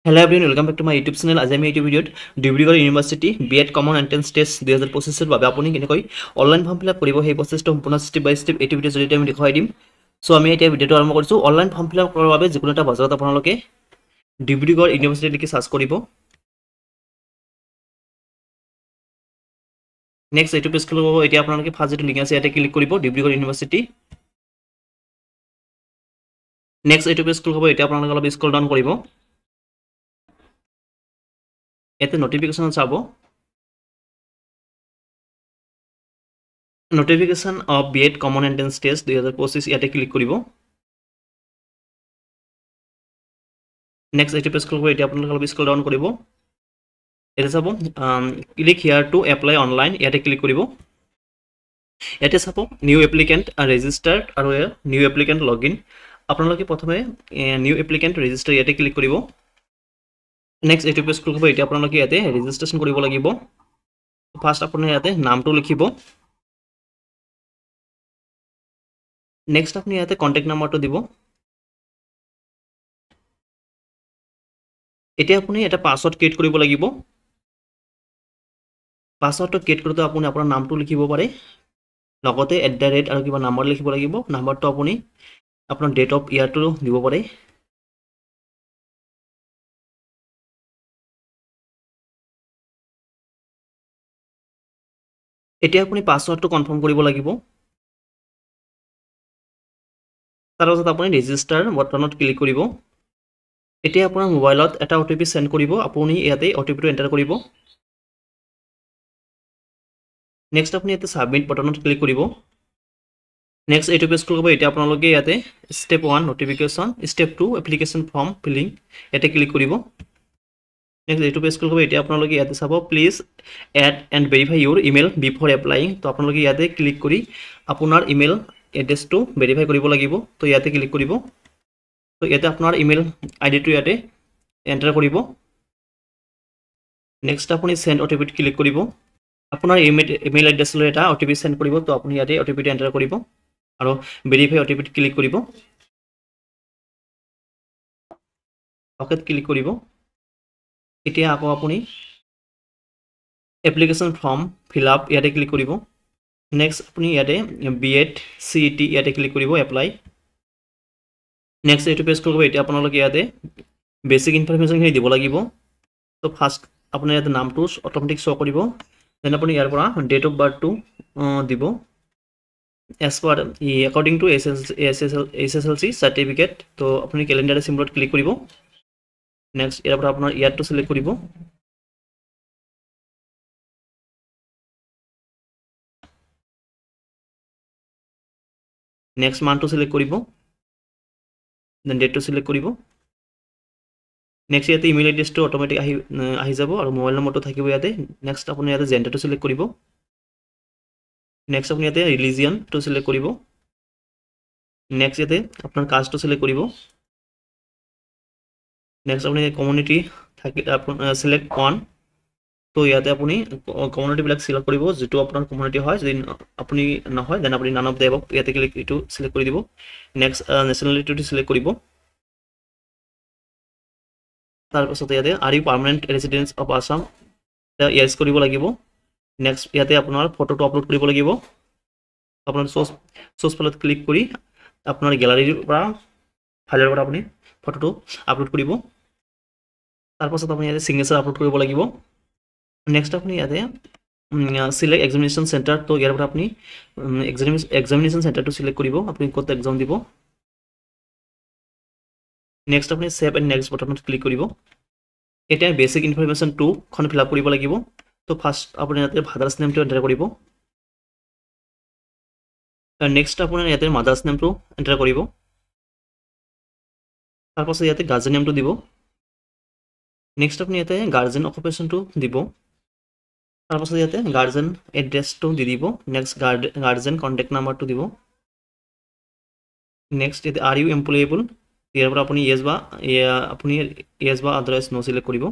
Hello everyone, welcome back to my YouTube channel. আজি আমি এই ভিডিওত Dibrugarh university BEd common entrance test 2025 ৰ বাবে আপুনি কেনেকৈ অনলাইন ফৰ্ম ফিলআপ কৰিব সেই প্ৰচেছটো সম্পূৰ্ণ ষ্টেপ বাই ষ্টেপ এই ভিডিওৰ জৰিয়তে আমি দেখাই দিম। সো আমি এতিয়া ভিডিওটো আৰম্ভ কৰিছো। অনলাইন ফৰ্ম ফিলআপ কৰাৰ বাবে যিকোনো এটা বজাৰত আপোনালোকে ডিব্ৰুগড় ইউনিভাৰ্চিটি লিখি সাৰ্চ কৰিব। নেক্সট এইটো পেজ খুলিব। এতিয়া আপোনালোকে ফাৰ্ষ্ট যেটো লিংক আছে ইয়াতে ক্লিক কৰিব ডিব্ৰুগড় ইউনিভাৰ্চিটি। নেক্সট এইটো পেজ খুলিব। এতিয়া আপোনালোকে অলপ স্ক্ৰল ডাউন কৰিব। এতে নোটিফিকেশন চাব। Notification of BEd common entrance test 2025 ইয়াতে ক্লিক কৰিব। নেক্সট এইটো পেজ খুলিব। এতিয়া আপোনালোকে অলপ স্ক্ৰল ডাউন কৰিব। এটা চাব click here to apply online ইয়াতে ক্লিক কৰিব। ইয়াতে চাব নিউ এপ্লিকেন্ট ৰেজিষ্টাৰ্ড আৰু নিউ এপ্লিকেন্ট লগইন। আপোনালোকে প্ৰথমে নিউ এপ্লিকেন্ট ৰেজিষ্টাৰ ইয়াতে ক্লিক কৰিব। নেক্সট এইটো পেজ খুলিব। এতিয়া আপোনালোকে ইয়াতে ৰেজিষ্ট্ৰেচন কৰিব লাগিব। ফাৰ্ষ্ট আপুনি ইয়াতে নামটো লিখিব। নেক্সট আপুনি ইয়াতে কন্টেক্ট নাম্বাৰটো দিব। এতিয়া আপুনি এটা পাসওয়াৰ্ড ক্ৰিয়েট কৰিব লাগিব। পাসওয়াৰ্ডটো ক্ৰিয়েট কৰোঁতে আপুনি আপোনাৰ নামটো লিখিব পাৰে, লগতে @ আৰু কিবা নাম্বাৰ লিখিব লাগিব। নাম্বাৰটো আপুনি আপোনাৰ ডেট অফ ইয়াৰটো দিব পাৰে। এতিয়া আপুনি পাসওয়াৰ্ডটো কনফাৰ্ম কৰিব লাগিব। তাৰ পাছত আপুনি ৰেজিষ্টাৰ বটনত ক্লিক কৰিব। এতিয়া আপোনাৰ মোবাইলত এটা ওটিপি সেন্ড কৰিব। আপুনি ইয়াতে ওটিপিটো এন্টাৰ কৰিব। নেক্সট আপুনি ইয়াতে সাবমিট বটনত ক্লিক কৰিব। নেক্সট এইটো পেজ খুলিব। এতিয়া আপোনালোকে ইয়াতে step 1 notification, step 2 application form filling ইয়াতে ক্লিক কৰিব। নেক্সট এইটো পেজ খুলিব। এতিয়া আপোনালোকে ইয়াতে চাব please add and verify your email before applying. তো আপোনালোকে ইয়াতে ক্লিক কৰি আপোনাৰ ইমেইল এড্ৰেছটো ভেৰিফাই কৰিব লাগিব। তো ইয়াতে ক্লিক কৰিব। তো ইয়াতে আপোনাৰ ইমেইল আইডিটো ইয়াতে এন্টাৰ কৰিব। নেক্সট আপুনি সেন্ড ওটিপিত ক্লিক কৰিব। আপোনাৰ ইমেইল এড্ৰেছলৈ এটা ওটিপি সেন্ড কৰিব। তো আপুনি ইয়াতে ওটিপিটো এন্টাৰ কৰিব আৰু ভেৰিফাই ওটিপিত ক্লিক কৰিব। ওকেত ক্লিক কৰিব। এতিয়া আকৌ আপুনি এপ্লিকেশন ফৰ্ম ফিল আপ ইয়াতে ক্লিক কৰিব। নেক্সট আপুনি ইয়াতে বিএড সিইটি ইয়াতে ক্লিক কৰিব এপ্লাই। নেক্সট এইটো পেজ খুলিব। এতিয়া আপোনালোকে ইয়াতে বেসিক ইনফৰমেশনখিনি দিব লাগিব। তো ফাৰ্ষ্ট আপোনাৰ ইয়াতে নামটো অটোমেটিক শো কৰিব। দেন আপুনি ইয়াৰ পৰা ডেট অফ বাৰ্থটো দিব as per according to SSLC certificate. তো আপুনি ক্যালেন্ডাৰ সিম্বলত ক্লিক কৰিব। নেক্সট ইয়াৰ পৰা আপোনাৰ ইয়াৰটো সিলেক্ট কৰিব। নেক্সট মান্থটো সিলেক্ট কৰিব। দেন ডেটটো সিলেক্ট কৰিব। নেক্সট ইয়াতে ইমেইল এড্ৰেছটো অটোমেটিক আহি যাব আৰু মোবাইল নম্বৰটো থাকিব ইয়াতে। নেক্সট আপুনি ইয়াতে জেন্ডাৰটো সিলেক্ট কৰিব। নেক্সট আপুনি ইয়াতে ৰিলিজিয়নটো সিলেক্ট কৰিব। নেক্সট ইয়াতে আপোনাৰ কাষ্টটো সিলেক্ট কৰিব। নেক্সট আপুনি কমিউনিটি থাকি সিলেক্ট 1। তো ইয়াতে আপুনি কমিউনিটিবিলাক সিলেক্ট কৰিব যেটো আপোনাৰ কমিউনিটি হয়। যদি আপুনি নহয় দেন আপুনি নান অফ দ্য এবভ ইয়াতে ক্লিক ইটো সিলেক্ট কৰি দিব। নেক্সট নেশনালিটিটো সিলেক্ট কৰিব। তাৰ পাছত ইয়াতে are you permanent residence of Assam yes কৰিব লাগিব। নেক্সট ইয়াতে আপোনাৰ ফটোটো আপলোড কৰিব লাগিব। আপোনাৰ সোৰ্স ফাইলত ক্লিক কৰি আপোনাৰ গ্যালাৰীৰ পৰা ফাইলৰ পৰা আপুনি ফটোটো আপলোড কৰিব। তাৰ পাছত আপুনি ইয়াতে সিগনেচাৰ আপলোড কৰিব লাগিব। নেক্সট আপুনি ইয়াতে সিলেক্ট এক্সামিনেশন সেন্টাৰ। তো ইয়াৰ পৰা আপুনি এক্সামিনেশন সেন্টাৰটো সিলেক্ট কৰিব আপুনি ক'ত এক্সাম দিব। নেক্সট আপুনি সেভ এণ্ড নেক্সট বটনত ক্লিক কৰিব। এতিয়া বেসিক ইনফৰমেশন 2 খন ফিল আপ কৰিব লাগিব। তো ফাৰ্ষ্ট আপুনি ইয়াতে ফাদাৰ্স নেমটো এন্টাৰ কৰিব। নেক্সট আপোনাৰ ইয়াতে মাদাৰ্স নেমটো এন্টাৰ কৰিব। তাৰ পাছত ইয়াতে গাৰ্জেন নেমটো দিব। নেক্সট আপুনি ইয়াতে গাৰ্জেন অকুপেশনটো দিব। তাৰ পাছত ইয়াতে গাৰ্জেন এড্ৰেছটো দি দিব। নেক্সট গাৰ্জেন কন্টেক্ট নাম্বাৰটো দিব। নেক্সট ইয়াতে আৰ ইউ এমপ্লয়েবল। ইয়াৰ পৰা আপুনি ইয়েস বা আদাৰৱাইজ নো সিলেক্ট কৰিব।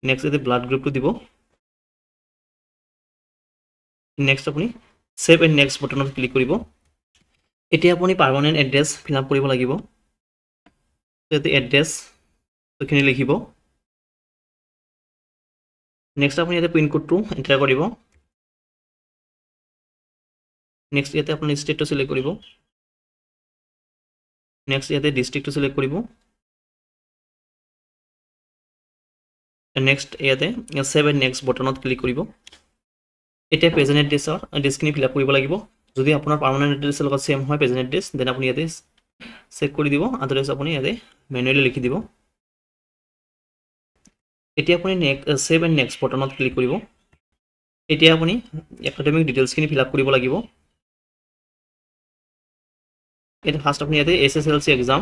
নেক্সট ইয়াতে ব্লাড গ্ৰুপটো দিব। নেক্সট আপুনি সেভ এণ্ড নেক্সট বটনত ক্লিক কৰিব। এতিয়া আপুনি পাৰ্মানেন্ট এড্ৰেছ ফিল আপ কৰিব লাগিব। ইয়াতে এড্ৰেছ খিনি লিখিব। নেক্সট আপুনি ইয়াতে পিন কোডটো এণ্টাৰ কৰিব নেক্সট ইয়াতে আপুনি ষ্টেটটো সিলেক্ট কৰিব নেক্সট ইয়াতে ডিস্ট্ৰিক্টটো সিলেক্ট কৰিব নেক্সট ইয়াতে সেভ এণ্ড নেক্সট বটনত ক্লিক কৰিব এতিয়া প্ৰেজেন্ট এড্ৰেছৰ ডিস্কখিনি ফিল আপ কৰিব লাগিব যদি আপোনাৰ পাৰ্মানেন্ট এড্ৰেছৰ লগত সেম হয় প্ৰেজেন্ট এড্ৰেছ দেন আপুনি ইয়াতে চেক কৰি দিব আদাৰৱাইজ আপুনি ইয়াতে ম্যানুয়ালি লিখি দিব এতিয়া আপুনি সেভ এণ্ড নেক্সট বটনত ক্লিক কৰিব এতিয়া আপুনি একাডেমিক ডিটেইলছখিনি ফিল আপ কৰিব লাগিব এটা ফার্স্ট আপনি ইয়াতে এসএসএলসি এক্সাম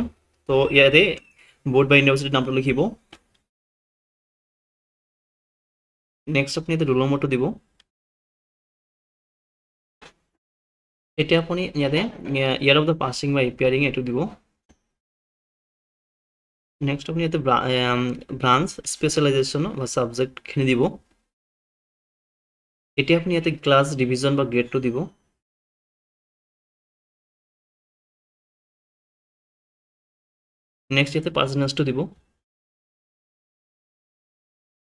তো ইয়াতে বোর্ড বা ইউনিভার্সিটির নামটা লিখিব নেক্সট আপনি ইয়াতে রোল নম্বরটো দিব এটা আপনি ইয়াতে ইয়ার অফ দ্য পাসিং বা এপিয়ারিং এটো দিব নেক্সট আপনি ইয়াতে ব্রাঞ্চ স্পেশালাইজেশন বা সাবজেক্ট খিনি দিব এটা আপনি ইয়াতে ক্লাস ডিভিজন বা গ্রেডটো দিব নেক্সট ইয়াতে পার্সেন্টেজটো দিব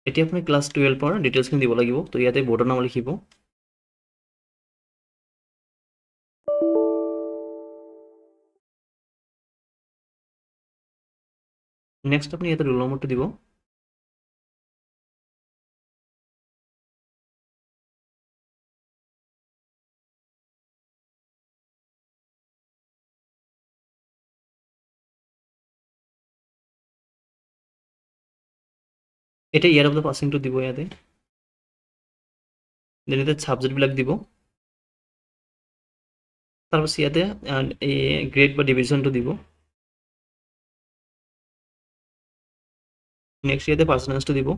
এতিয়া আপুনি ক্লাস 12 পৰ ডিটেইলছখিনি দিব লাগিব তো ইয়াতে বোৰ্ডৰ নাম লিখিব নেক্সট আপুনি ইয়াতে ৰোল নম্বৰটো দিব এটা ইয়াৰ অফ দ্য পাসিংটো দিব ইয়াতে দেন এটা সাবজেক্ট বিলাক দিব তাৰপিছত ইয়াতে গ্ৰেড বা ডিভিজনটো দিব নেক্সট ইয়াতে পাৰ্সেন্টেজটো দিব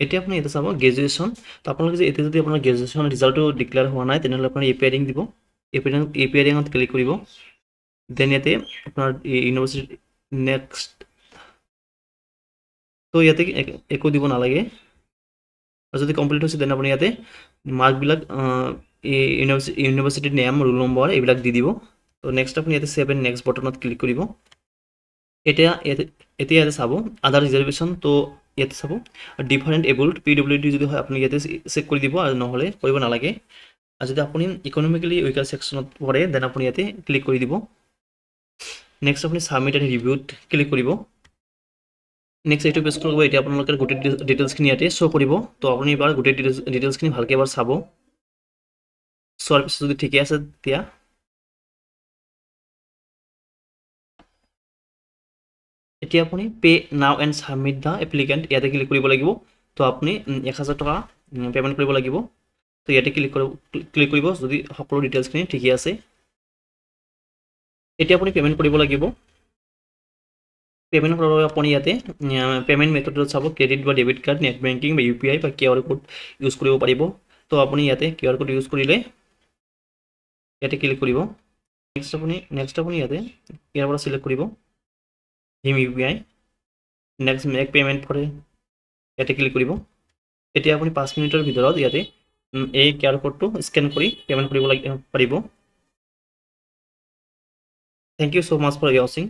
এতিয়া আপুনি এটা চাব গ্ৰেজুৱেশ্যন তো আপোনালোকে যে এতিয়া যদি আপোনাৰ গ্ৰেজুৱেশ্যন ৰিজাল্টটো ডিক্লেয়াৰ হোৱা নাই তেনেহ'লে আপোনাৰ এপিয়াৰিং দিব এপিয়াৰিঙত ক্লিক কৰিব দেন ইয়াতে আপোনাৰ ইউনিভাৰ্চিটি নেক্সট তো ইয়াতে একো দিব নালাগে আৰু যদি কমপ্লিট হৈছে দেন আপুনি ইয়াতে মাৰ্কবিলাক ইউনিভাৰ্চিটিৰ নেম ৰোল নম্বৰ এইবিলাক দি দিব তো নেক্সট আপুনি ইয়াতে সেভ এণ্ড নেক্সট বটনত ক্লিক কৰিব এতিয়া ইয়াতে চাব আদাৰ ৰিজাৰ্ভেশ্যন তো ইয়াতে চাব ডিফাৰেণ্ট এবল্ড পিডব্লিউডি যদি হয় আপুনি ইয়াতে চেক কৰি দিব আৰু নহ'লে কৰিব নালাগে আৰু যদি আপুনি ইকনমিকেলি উইকাৰ ছেকশ্যনত পৰে দেন আপুনি ইয়াতে ক্লিক কৰি দিব নেক্সট আপুনি সাবমিট এণ্ড ৰিভিউত ক্লিক কৰিব নেক্সট এইটো পেজ কৰিব এতিয়া আপোনালোকৰ গোটেই ডিটেইলছখিনি ইয়াতে শ্ব' কৰিব তো আপুনি এবাৰ গোটেই ডিটেইলছখিনি ভালকৈ এবাৰ চাব চোৱাৰ পিছত যদি ঠিকে আছে তেতিয়া এতিয়া আপুনি পে নাও এণ্ড সাবমিট দ্য এপ্লিকেণ্ট ইয়াতে ক্লিক কৰিব লাগিব তো আপুনি 1000 টকা পেমেণ্ট কৰিব লাগিব তো ইয়াতে ক্লিক কৰিব যদি সকলো ডিটেইলছখিনি ঠিকে আছে এতিয়া আপুনি পেমেণ্ট কৰিব লাগিব পেমেণ্ট কৰাৰ বাবে আপুনি ইয়াতে পেমেণ্ট মেথডত চাব ক্ৰেডিট বা ডেবিট কাৰ্ড নেট বেংকিং বা ইউপিআই বা কিউআৰ কোড ইউজ কৰিব পাৰিব তো আপুনি ইয়াতে কিউআৰ কোড ইউজ কৰিলে ইয়াতে ক্লিক কৰিব নেক্সট আপুনি ইয়াতে ইয়াৰ পৰা সিলেক্ট কৰিব ভীম UPI next make payment for ইয়াতে ক্লিক কৰিব এতিয়া আপুনি 5 মিনিটৰ ভিতৰত ইয়াতে এই কিউআৰ কোডটো স্কেন কৰি পেমেণ্ট কৰিব পাৰিব thank you so much for watching